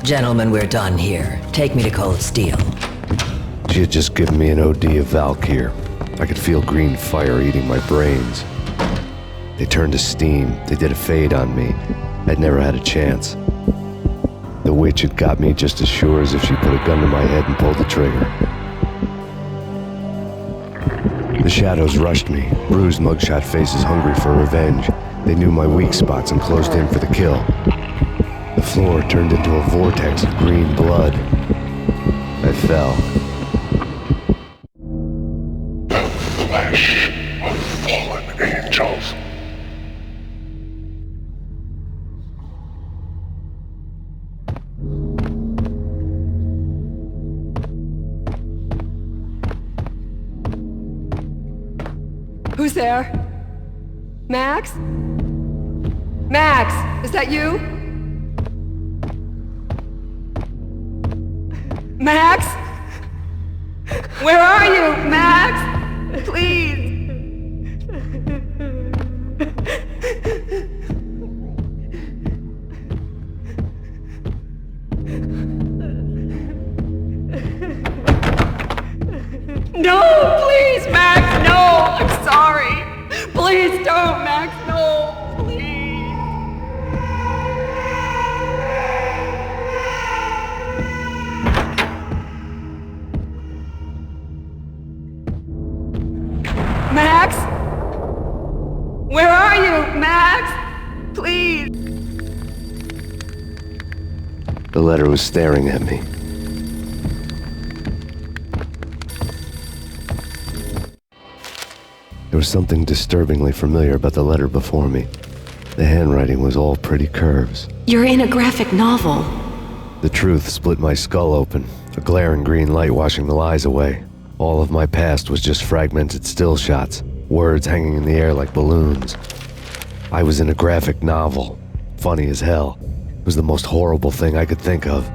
Gentlemen, we're done here. Take me to Cold Steel. She had just given me an OD of Valkyr. I could feel green fire eating my brains. They turned to steam. They did a fade on me. I'd never had a chance. The witch had got me just as sure as if she put a gun to my head and pulled the trigger. The shadows rushed me, bruised mugshot faces hungry for revenge. They knew my weak spots and closed in for the kill. The floor turned into a vortex of green blood. I fell. The flesh of fallen angels. Who's there? Max? Max, is that you? Max? Where are you, Max? Please. No, please, Max, no, I'm sorry. Please don't, Max, no, please. Max? Where are you, Max? Please. The letter was staring at me. There was something disturbingly familiar about the letter before me. The handwriting was all pretty curves. You're in a graphic novel. The truth split my skull open, a glaring green light washing the lies away. All of my past was just fragmented still shots, words hanging in the air like balloons. I was in a graphic novel. Funny as hell. It was the most horrible thing I could think of.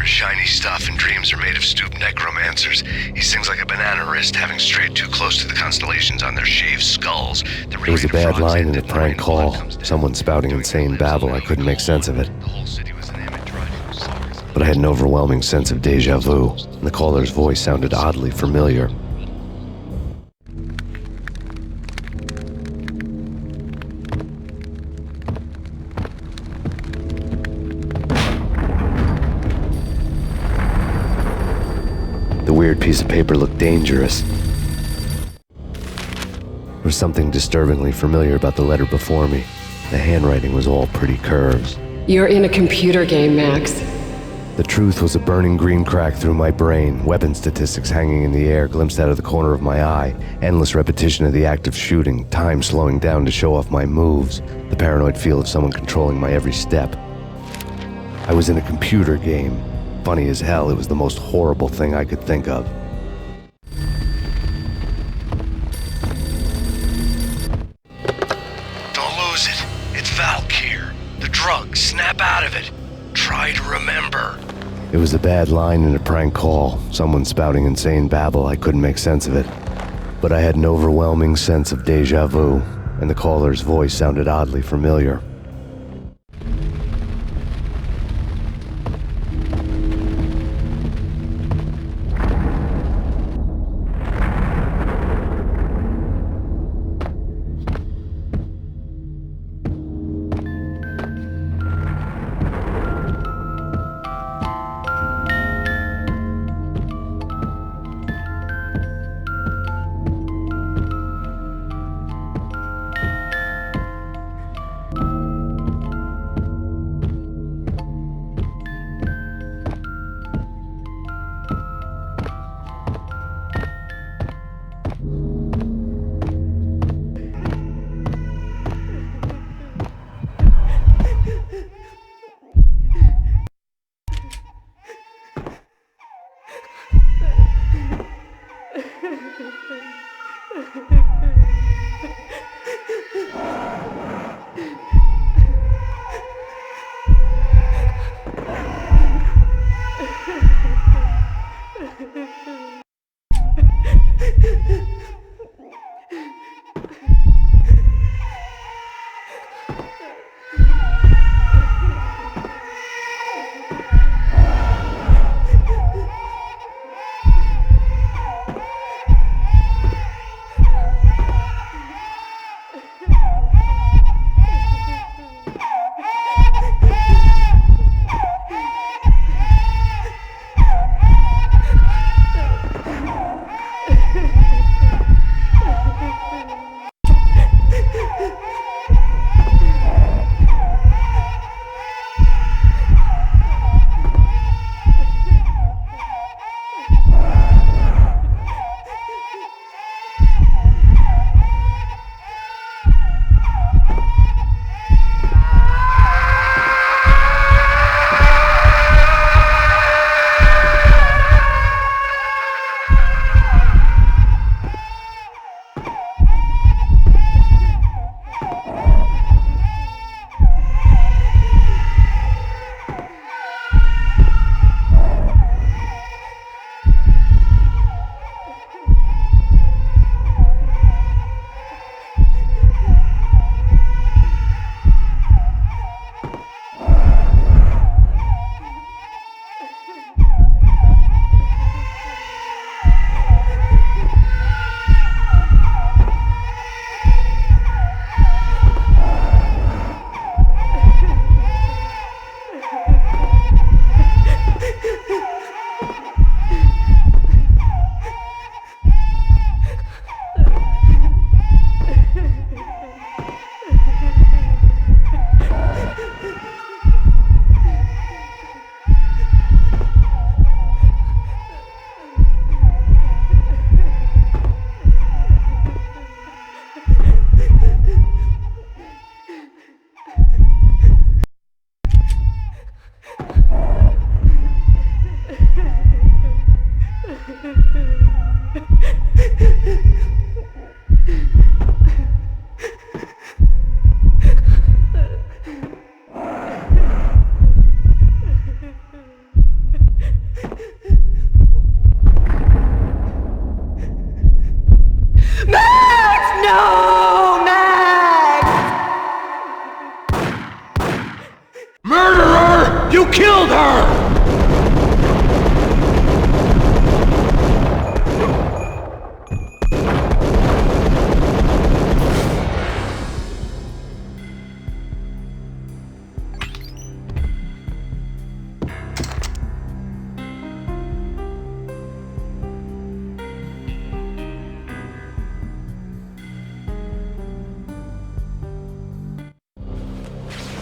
Shiny stuff and dreams are made of stooped necromancers. He sings like a banana wrist, having strayed too close to the constellations on their shaved skulls. There was a bad line in a prank call. Someone spouting insane babble. I couldn't make sense of it. But I had an overwhelming sense of deja vu, and the caller's voice sounded oddly familiar. The weird piece of paper looked dangerous. There was something disturbingly familiar about the letter before me. The handwriting was all pretty curves. You're in a computer game, Max. The truth was a burning green crack through my brain, weapon statistics hanging in the air glimpsed out of the corner of my eye, endless repetition of the act of shooting, time slowing down to show off my moves, the paranoid feel of someone controlling my every step. I was in a computer game. Funny as hell, it was the most horrible thing I could think of. Don't lose it. It's Valkyr. The drug. Snap out of it. Try to remember. It was a bad line in a prank call, someone spouting insane babble. I couldn't make sense of it. But I had an overwhelming sense of deja vu, and the caller's voice sounded oddly familiar.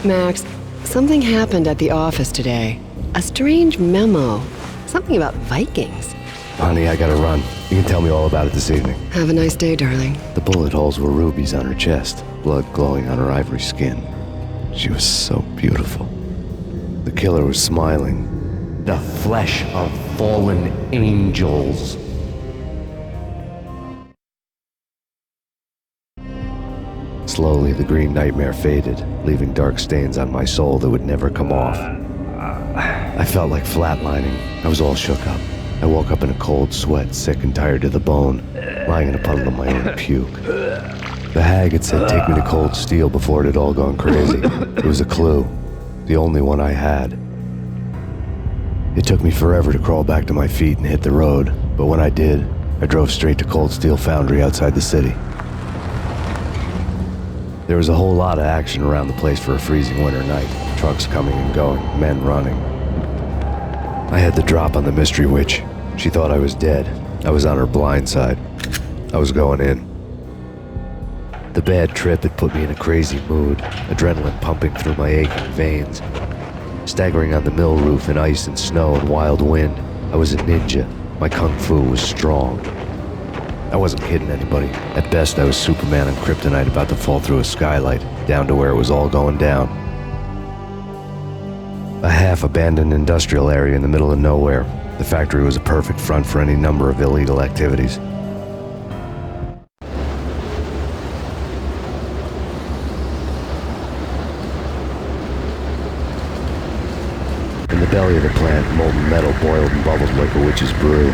Max, something happened at the office today. A strange memo. Something about Vikings. Honey, I gotta run. You can tell me all about it this evening. Have a nice day, darling. The bullet holes were rubies on her chest, blood glowing on her ivory skin. She was so beautiful. The killer was smiling. The flesh of fallen angels. Slowly, the green nightmare faded, leaving dark stains on my soul that would never come off. I felt like flatlining. I was all shook up. I woke up in a cold sweat, sick and tired to the bone, lying in a puddle of my own puke. The hag had said take me to Cold Steel before it had all gone crazy. It was a clue, the only one I had. It took me forever to crawl back to my feet and hit the road, but when I did, I drove straight to Cold Steel Foundry outside the city. There was a whole lot of action around the place for a freezing winter night. Trucks coming and going, men running. I had the drop on the mystery witch. She thought I was dead. I was on her blind side. I was going in. The bad trip had put me in a crazy mood, adrenaline pumping through my aching veins. Staggering on the mill roof in ice and snow and wild wind, I was a ninja. My kung fu was strong. I wasn't kidding anybody. At best, I was Superman on kryptonite about to fall through a skylight, down to where it was all going down. A half-abandoned industrial area in the middle of nowhere. The factory was a perfect front for any number of illegal activities. In the belly of the plant, molten metal boiled and bubbled like a witch's brew.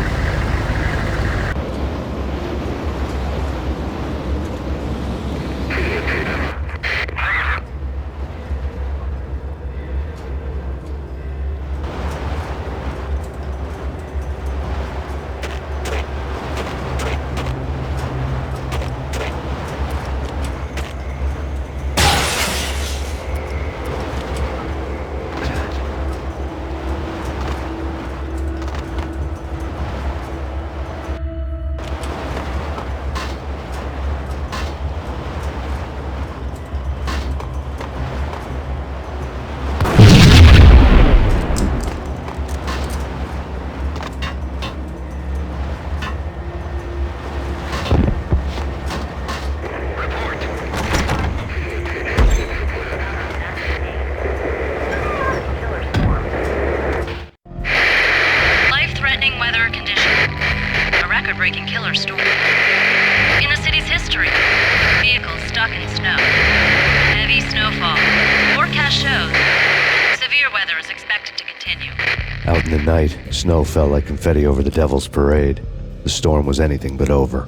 record-breaking killer storm. In the city's history, vehicles stuck in snow. Heavy snowfall. Forecast shows severe weather is expected to continue. Out in the night, snow fell like confetti over the Devil's Parade. The storm was anything but over.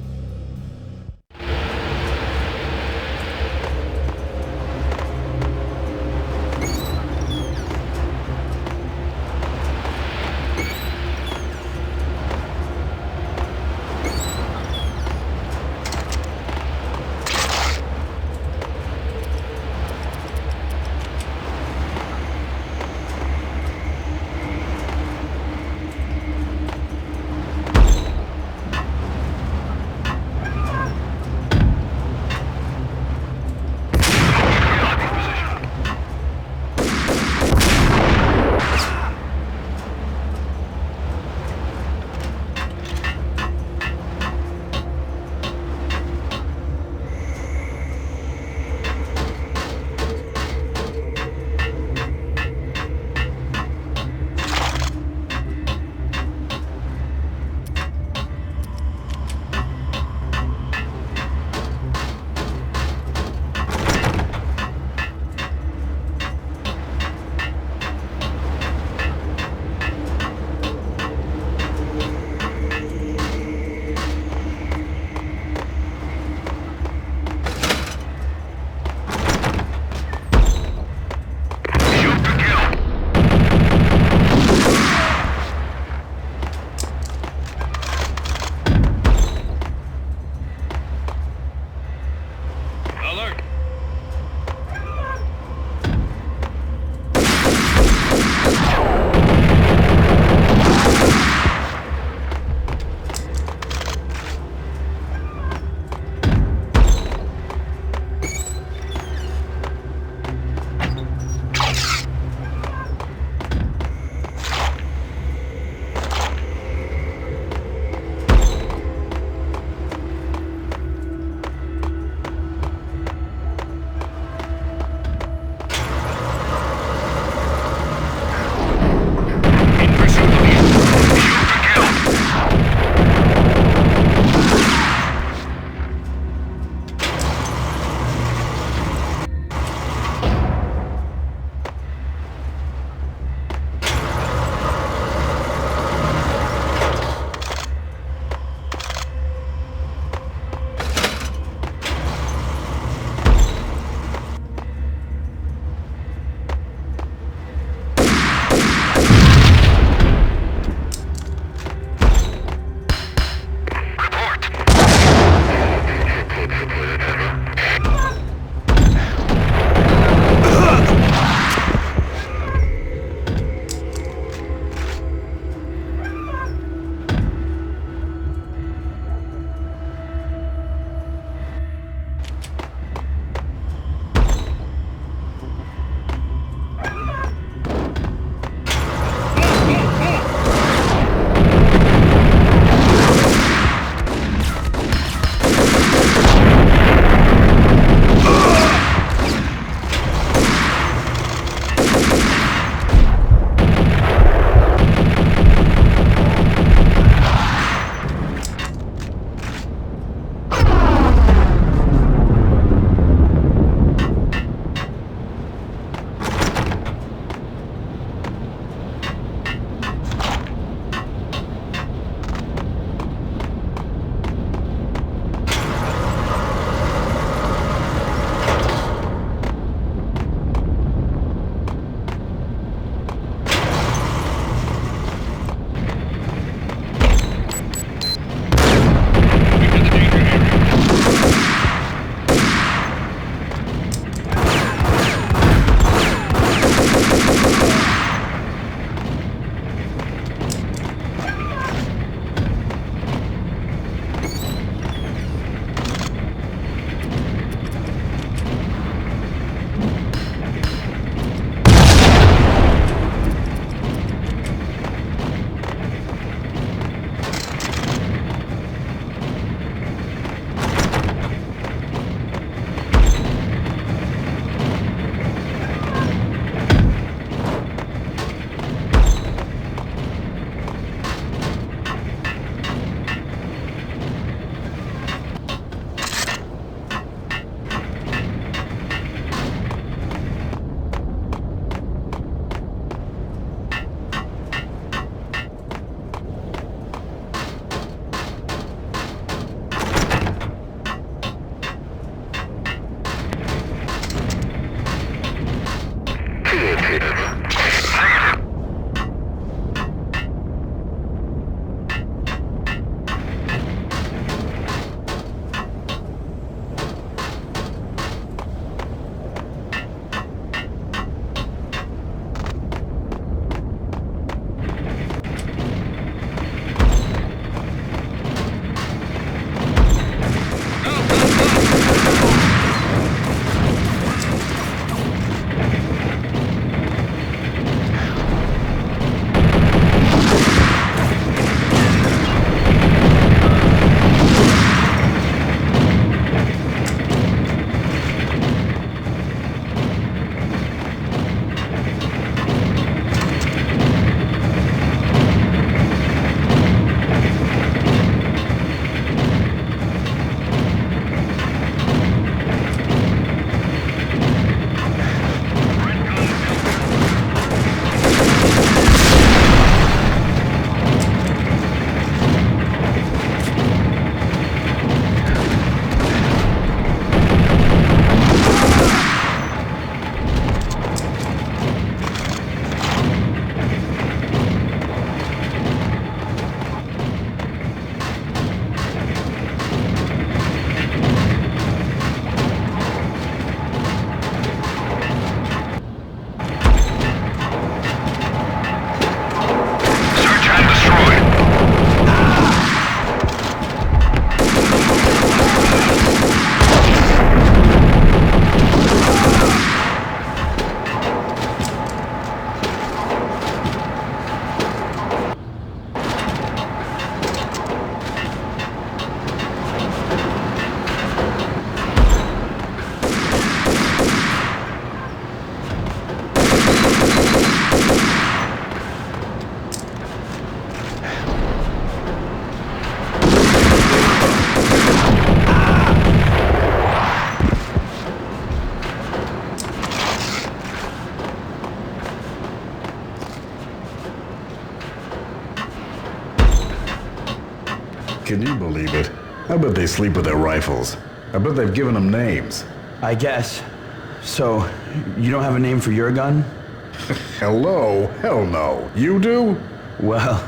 Can you believe it? I bet they sleep with their rifles. I bet they've given them names. I guess. So, you don't have a name for your gun? Hello? Hell no. You do? Well,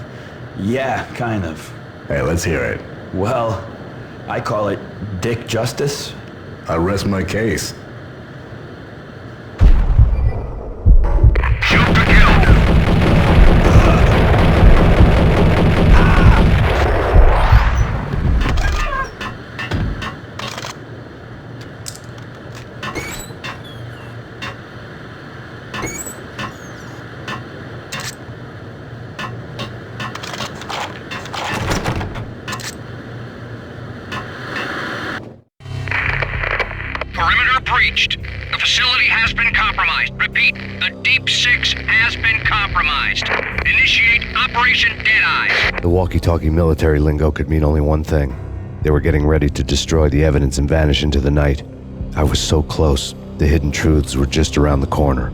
yeah, kind of. Hey, let's hear it. Well, I call it Dick Justice. I rest my case. Shoot to kill. Perimeter breached. The facility has been compromised. Repeat, the Deep Six has been compromised. Initiate Operation Deadeyes. The walkie-talkie military lingo could mean only one thing. They were getting ready to destroy the evidence and vanish into the night. I was so close. The hidden truths were just around the corner.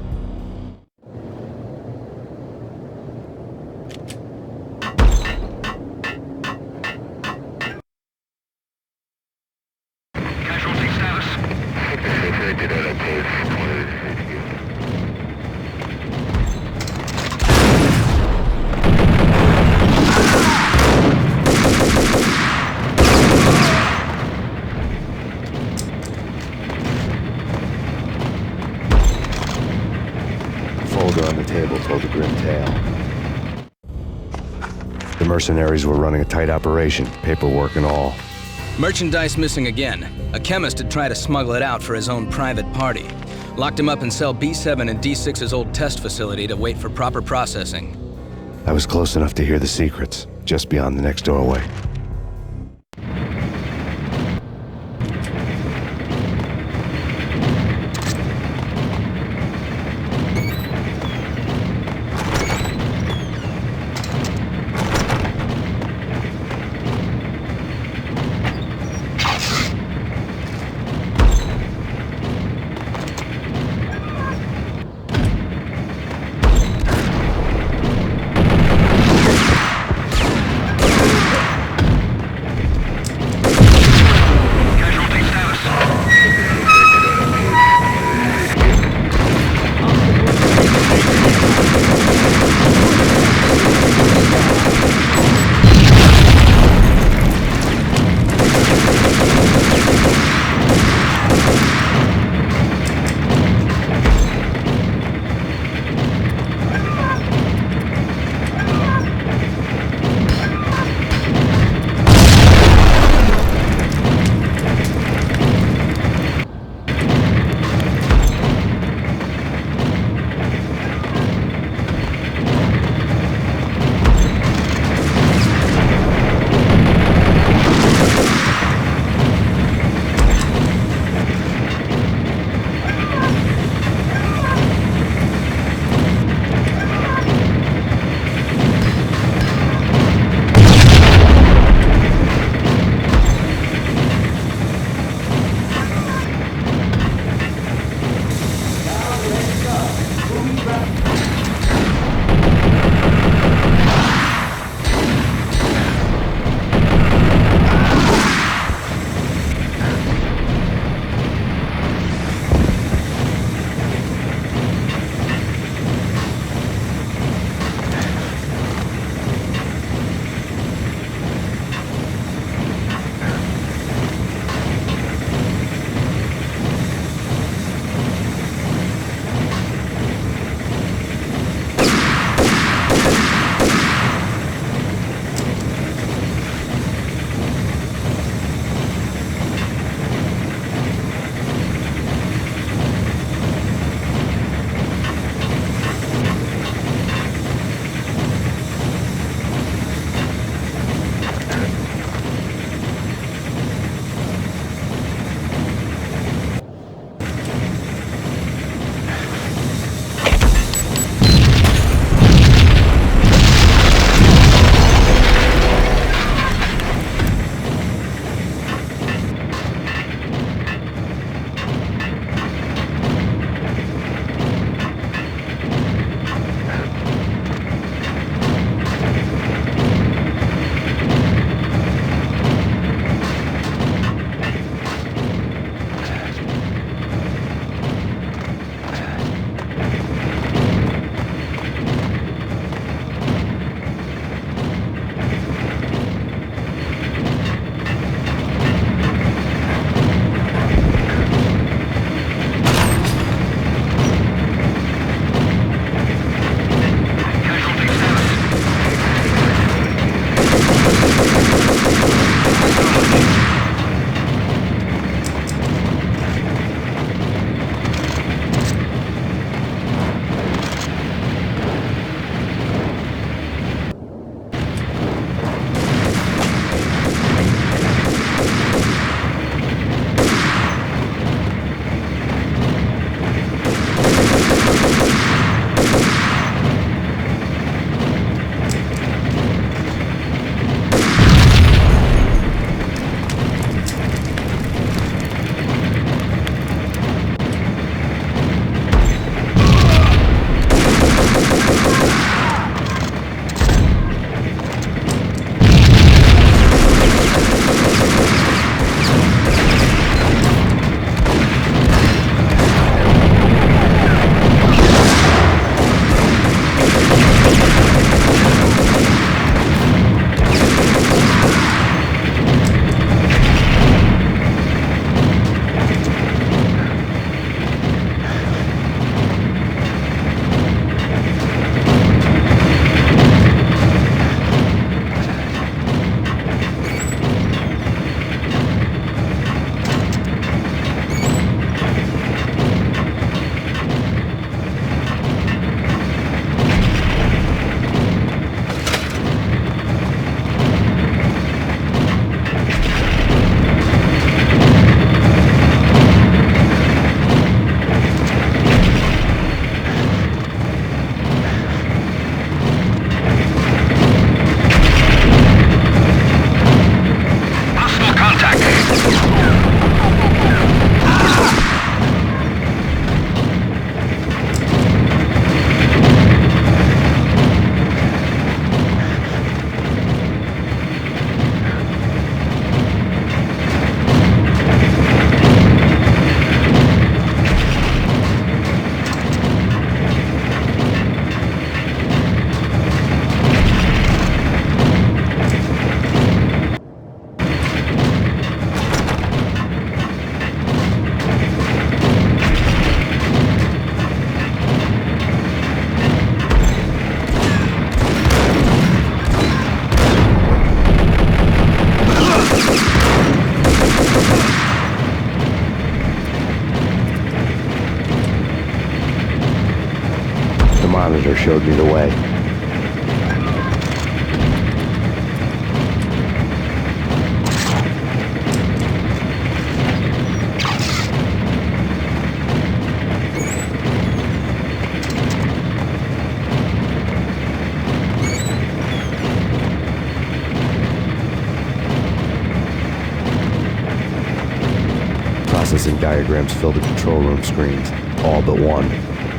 Casualty status. The folder on the table told a grim tale. The mercenaries were running a tight operation, paperwork and all. Merchandise missing again. A chemist had tried to smuggle it out for his own private party. Locked him up in cell B7 in D6's old test facility to wait for proper processing. I was close enough to hear the secrets, just beyond the next doorway. monitor showed me the way. Processing diagrams filled the control room screens, all but one.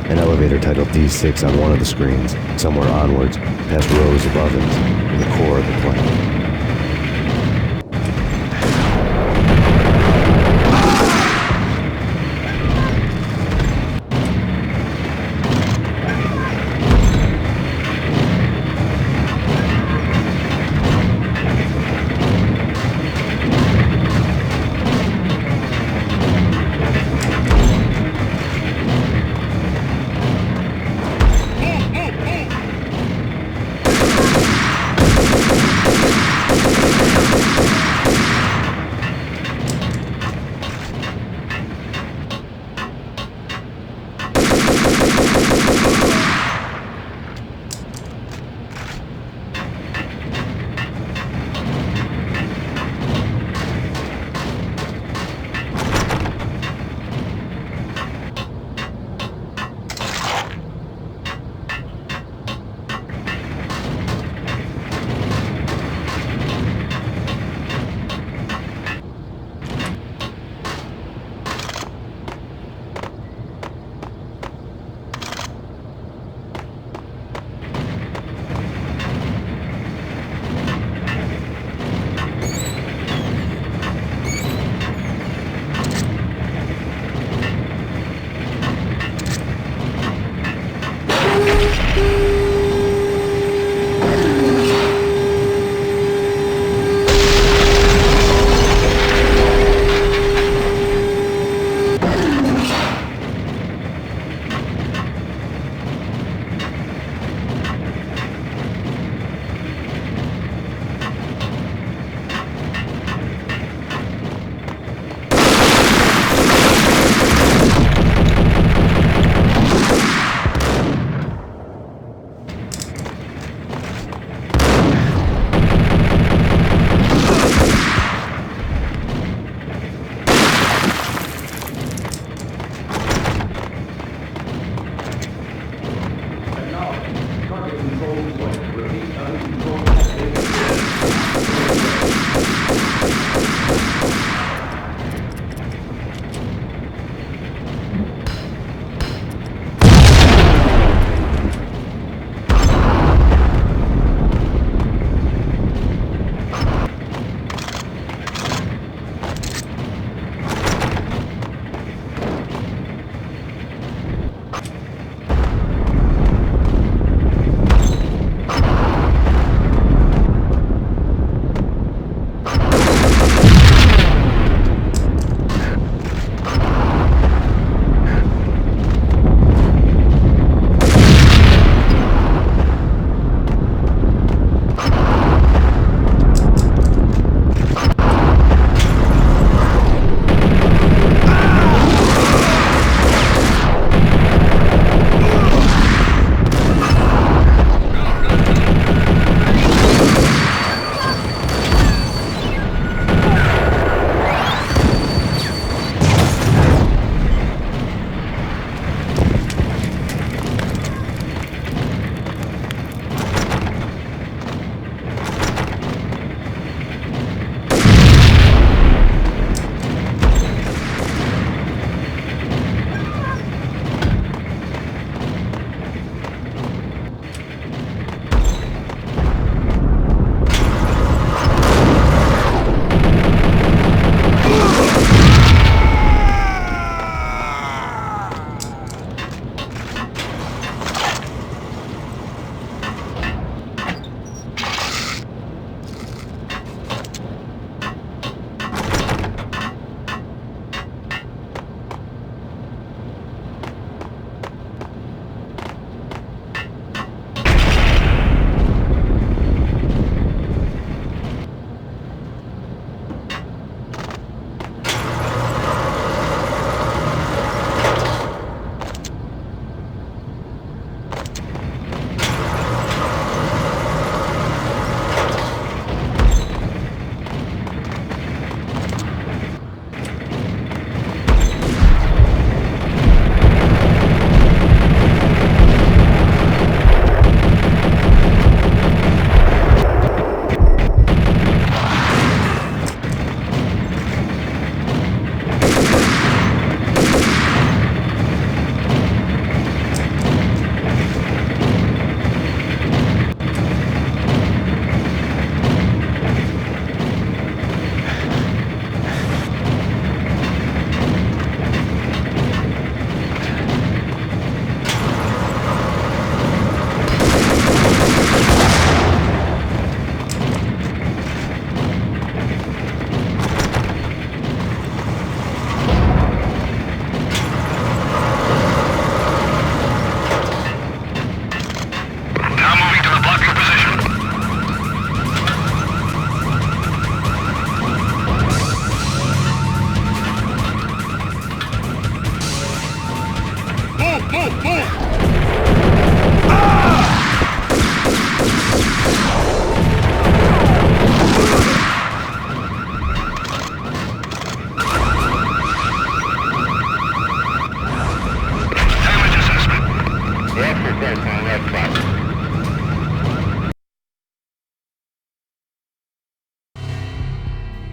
An elevator titled D6 on one of the screens, somewhere onwards, past rows of ovens, in the core of the planet.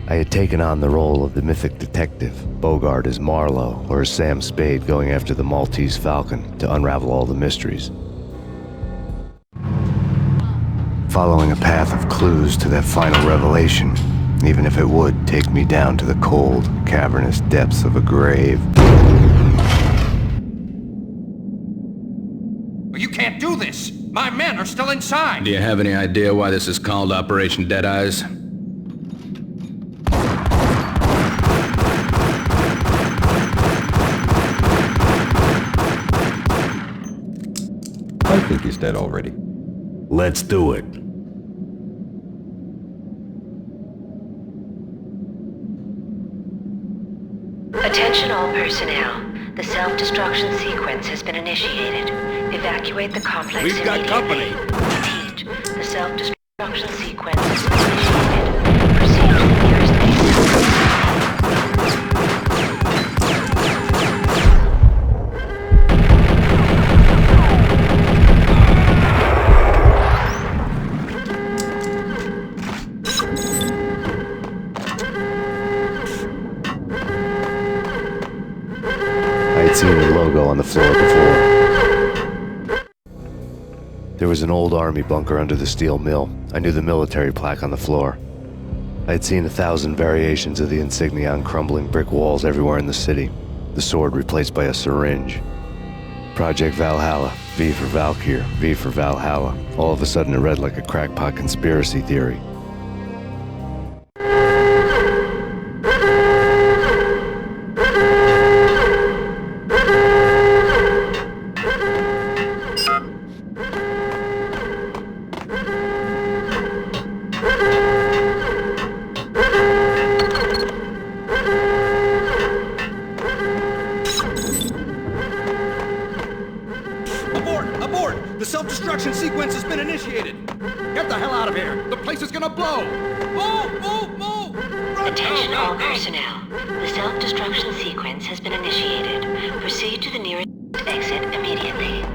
I had taken on the role of the mythic detective, Bogart as Marlowe, or as Sam Spade going after the Maltese Falcon to unravel all the mysteries. Following a path of clues to that final revelation, even if it would take me down to the cold, cavernous depths of a grave. You can't do this! My men are still inside! Do you have any idea why this is called Operation Dead Eyes? I think he's dead already. Let's do it. Attention all personnel. The self-destruction sequence has been initiated. Evacuate the complex We've got immediately. company. Repeat. The self-destruction sequence has been initiated. Proceed to the nearest exit. I'd seen the logo on the floor before. There was an old army bunker under the steel mill. I knew the military plaque on the floor. I had seen 1,000 variations of the insignia on crumbling brick walls everywhere in the city. The sword replaced by a syringe. Project Valhalla, V for Valkyr, V for Valhalla. All of a sudden it read like a crackpot conspiracy theory. Abort! The self-destruction sequence has been initiated! Get the hell out of here! The place is gonna blow! Move! Run! Attention all personnel. The self-destruction sequence has been initiated. Proceed to the nearest exit immediately.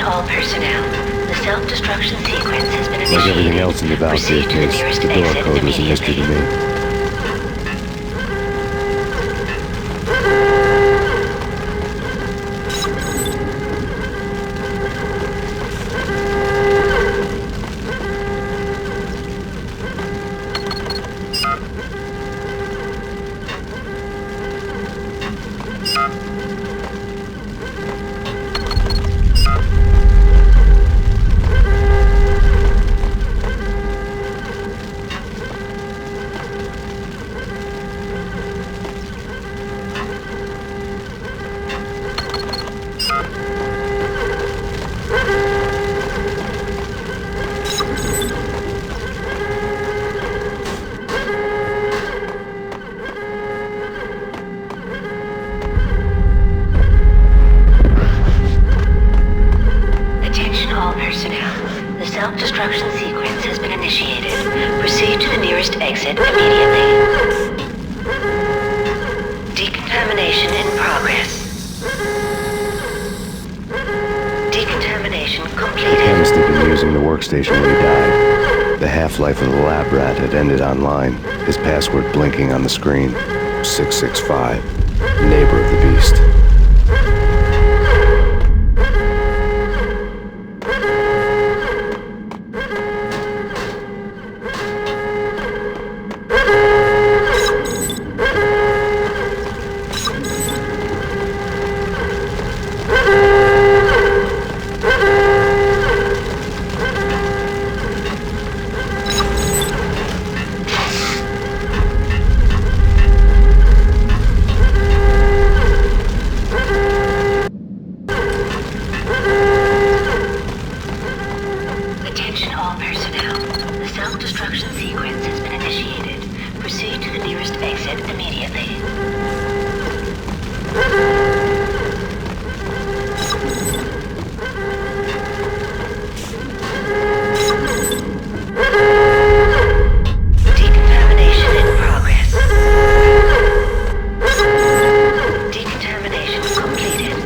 All personnel. The self-destruction sequence has been initiated. Like everything else in the Valkyrie case, the door code was a mystery to me. Self-destruction sequence has been initiated. Proceed to the nearest exit immediately. Decontamination in progress. Decontamination Decontamination The completed. chemist had been using the workstation when he died. The half-life of the lab rat had ended online, his password blinking on the screen. 665, neighbor of the beast. Attention all personnel. The self-destruction sequence has been initiated. Proceed to the nearest exit immediately. Decontamination in progress. Decontamination completed.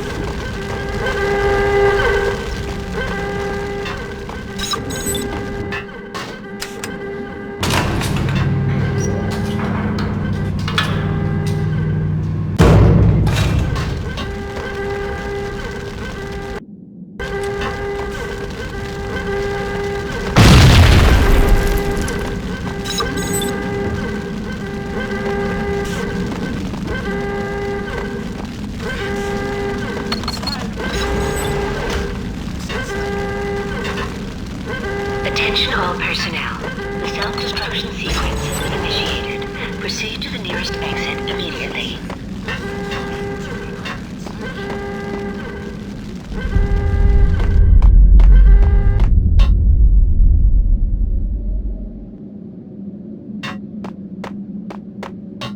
Attention all personnel. The self-destruction sequence has been initiated. Proceed to the nearest exit immediately.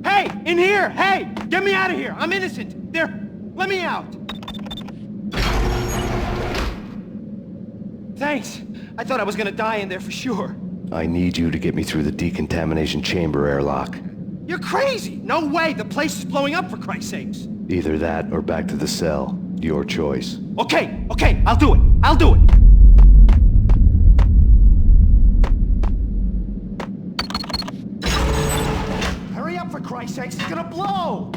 Hey! In here! Hey! Get me out of here! I'm innocent! There! Let me out! Thanks! I thought I was gonna die in there for sure. I need you to get me through the decontamination chamber airlock. You're crazy! No way! The place is blowing up, for Christ's sakes! Either that or back to the cell. Your choice. Okay, I'll do it! I'll do it! Hurry up, for Christ's sakes! It's gonna blow!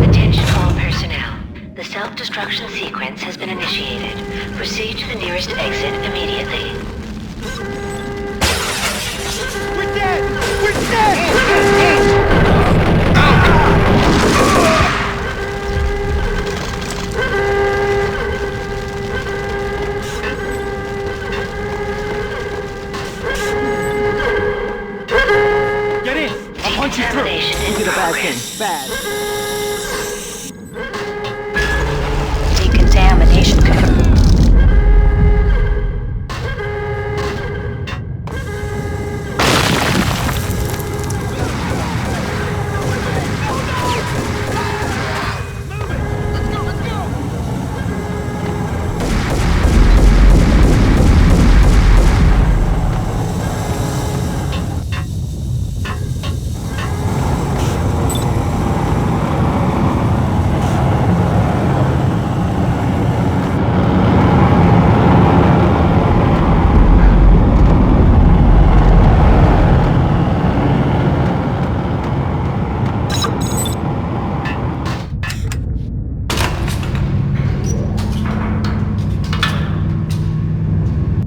Attention all personnel. The self-destruction sequence has been initiated. Proceed to the nearest exit immediately. We're dead! We're dead! Get in! I'll punch you through! Decontamination in You did a bad progress. thing. Bad. Decontamination confirmed.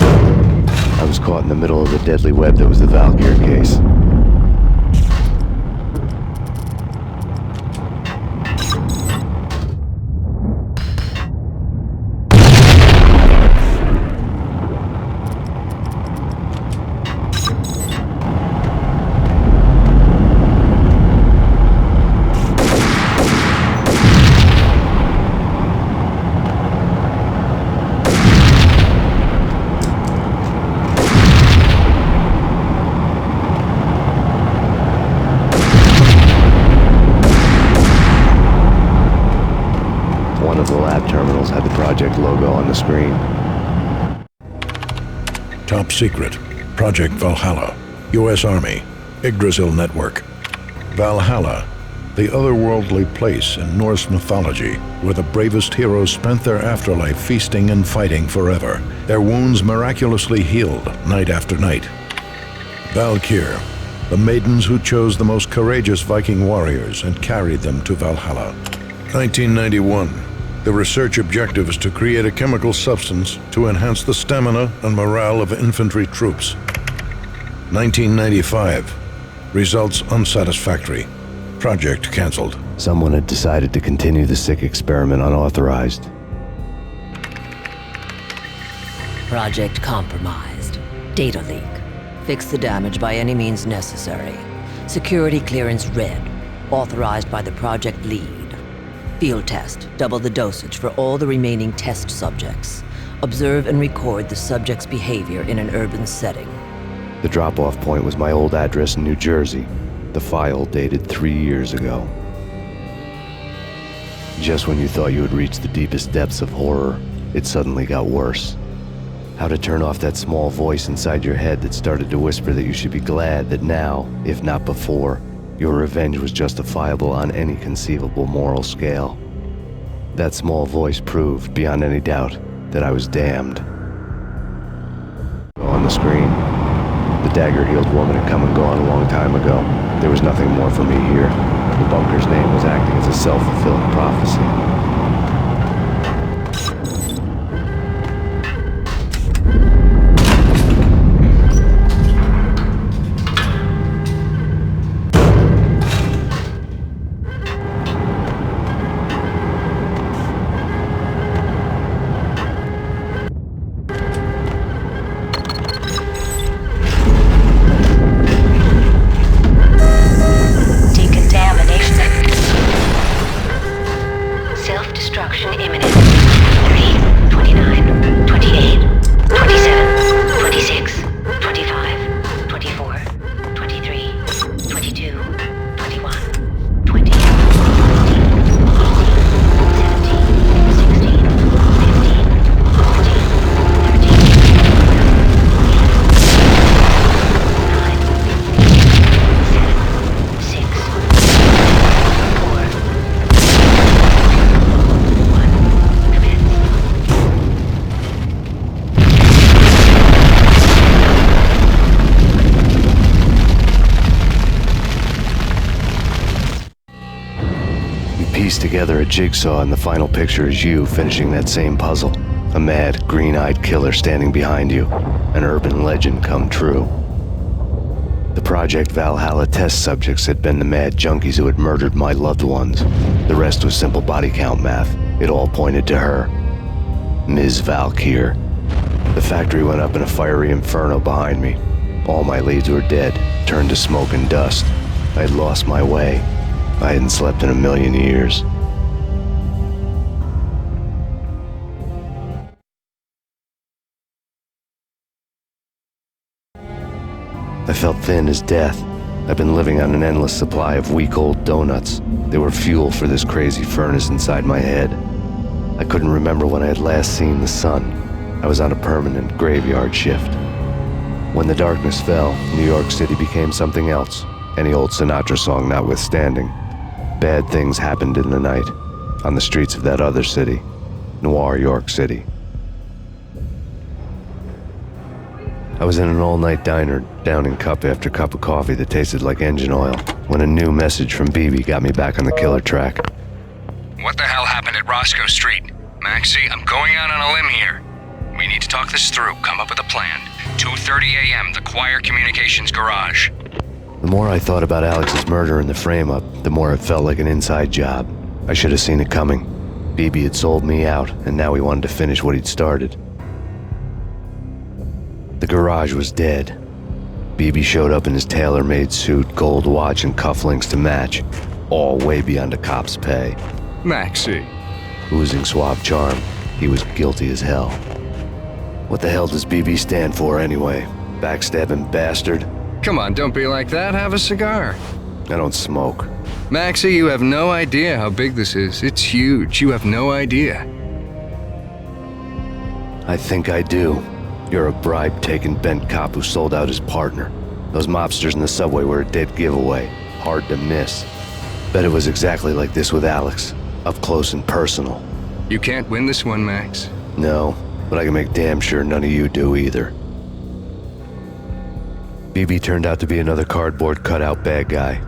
I was caught in the middle of the deadly web that was the Valkyr case. One of the lab terminals had the project logo on the screen. Top secret. Project Valhalla, U.S. Army, Yggdrasil Network. Valhalla, the otherworldly place in Norse mythology where the bravest heroes spent their afterlife feasting and fighting forever, their wounds miraculously healed night after night. Valkyr, the maidens who chose the most courageous Viking warriors and carried them to Valhalla. 1991. The research objective is to create a chemical substance to enhance the stamina and morale of infantry troops. 1995. Results unsatisfactory. Project cancelled. Someone had decided to continue the sick experiment unauthorized. Project compromised. Data leak. Fix the damage by any means necessary. Security clearance red. Authorized by the project lead. Field test. Double the dosage for all the remaining test subjects. Observe and record the subject's behavior in an urban setting. The drop-off point was my old address in New Jersey. The file dated 3 years ago. Just when you thought you had reached the deepest depths of horror, it suddenly got worse. How to turn off that small voice inside your head that started to whisper that you should be glad that now, if not before, your revenge was justifiable on any conceivable moral scale. That small voice proved, beyond any doubt, that I was damned. On the screen, the dagger-heeled woman had come and gone a long time ago. There was nothing more for me here. The bunker's name was acting as a self-fulfilling prophecy. Together a jigsaw, and the final picture is you finishing that same puzzle. A mad, green-eyed killer standing behind you. An urban legend come true. The Project Valhalla test subjects had been the mad junkies who had murdered my loved ones. The rest was simple body count math. It all pointed to her. Ms. Valkyr. The factory went up in a fiery inferno behind me. All my leads were dead, turned to smoke and dust. I had lost my way. I hadn't slept in a million years. I felt thin as death. I've been living on an endless supply of week-old donuts. They were fuel for this crazy furnace inside my head. I couldn't remember when I had last seen the sun. I was on a permanent graveyard shift. When the darkness fell, New York City became something else, any old Sinatra song notwithstanding. Bad things happened in the night, on the streets of that other city, Noir York City. I was in an all-night diner, downing cup after cup of coffee that tasted like engine oil, when a new message from BB got me back on the killer track. What the hell happened at Roscoe Street? Maxie, I'm going out on a limb here. We need to talk this through, come up with a plan. 2:30 a.m., the Choir Communications Garage. The more I thought about Alex's murder and the frame-up, the more it felt like an inside job. I should have seen it coming. BB had sold me out, and now he wanted to finish what he'd started. The garage was dead. BB showed up in his tailor-made suit, gold watch, and cufflinks to match, all way beyond a cop's pay. Maxie. Oozing suave charm, he was guilty as hell. What the hell does BB stand for anyway? Backstabbing bastard? Come on, don't be like that. Have a cigar. I don't smoke. Maxie, you have no idea how big this is. It's huge. You have no idea. I think I do. You're a bribe-taking bent cop who sold out his partner. Those mobsters in the subway were a dead giveaway. Hard to miss. Bet it was exactly like this with Alex. Up close and personal. You can't win this one, Max. No, but I can make damn sure none of you do either. BB turned out to be another cardboard cutout bad guy.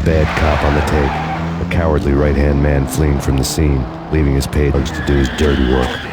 Bad cop on the take, a cowardly right-hand man fleeing from the scene, leaving his paid to do his dirty work.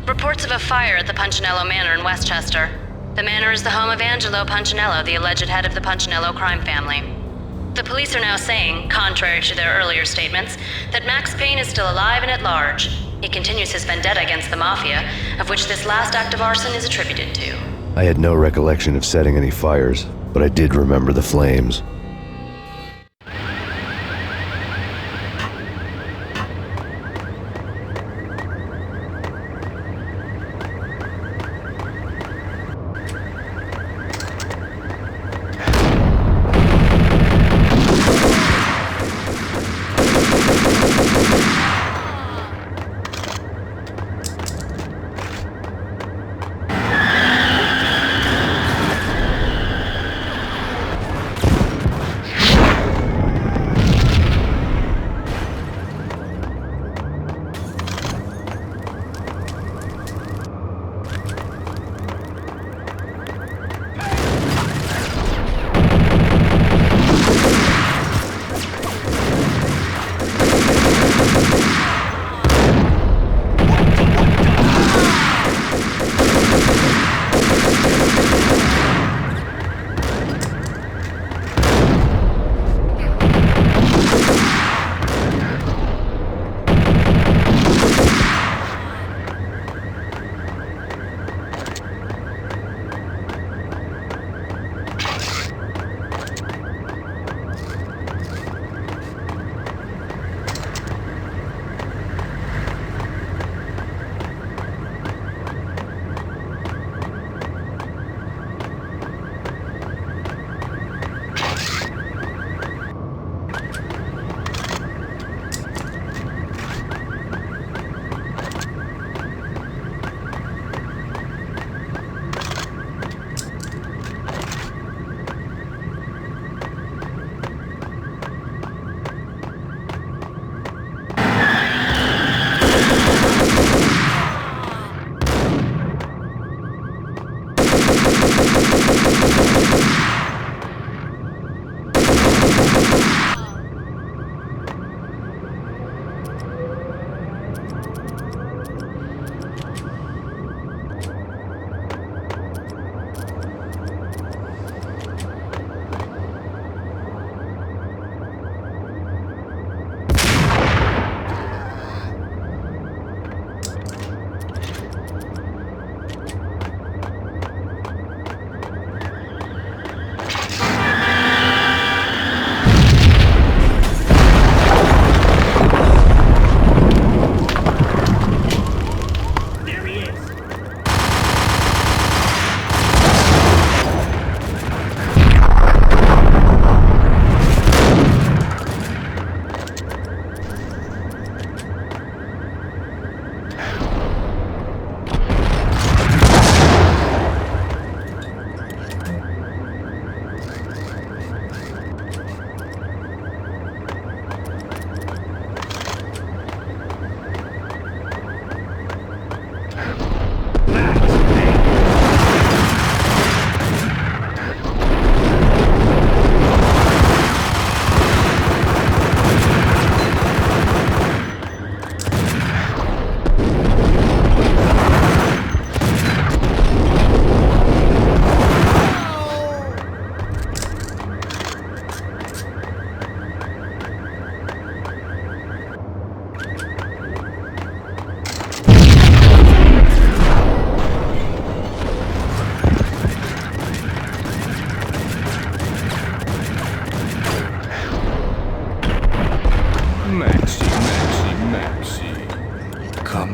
Reports of a fire at the Punchinello Manor in Westchester. The manor is the home of Angelo Punchinello, the alleged head of the Punchinello crime family. The police are now saying, contrary to their earlier statements, that Max Payne is still alive and at large. He continues his vendetta against the Mafia, of which this last act of arson is attributed to. I had no recollection of setting any fires, but I did remember the flames.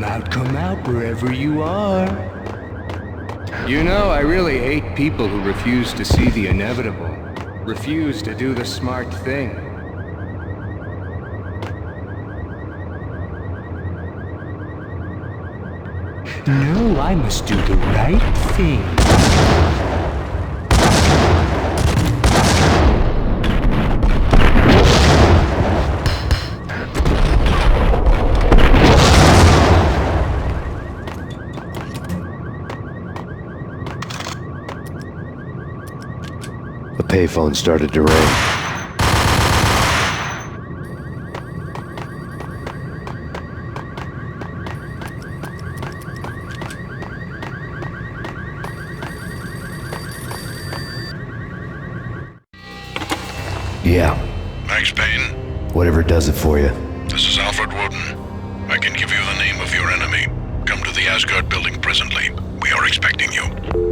Come out, wherever you are. You know, I really hate people who refuse to see the inevitable. Refuse to do the smart thing. No, I must do the right thing. The payphone started to ring. Yeah. Max Payne? Whatever does it for you. This is Alfred Woden. I can give you the name of your enemy. Come to the Asgard building presently. We are expecting you.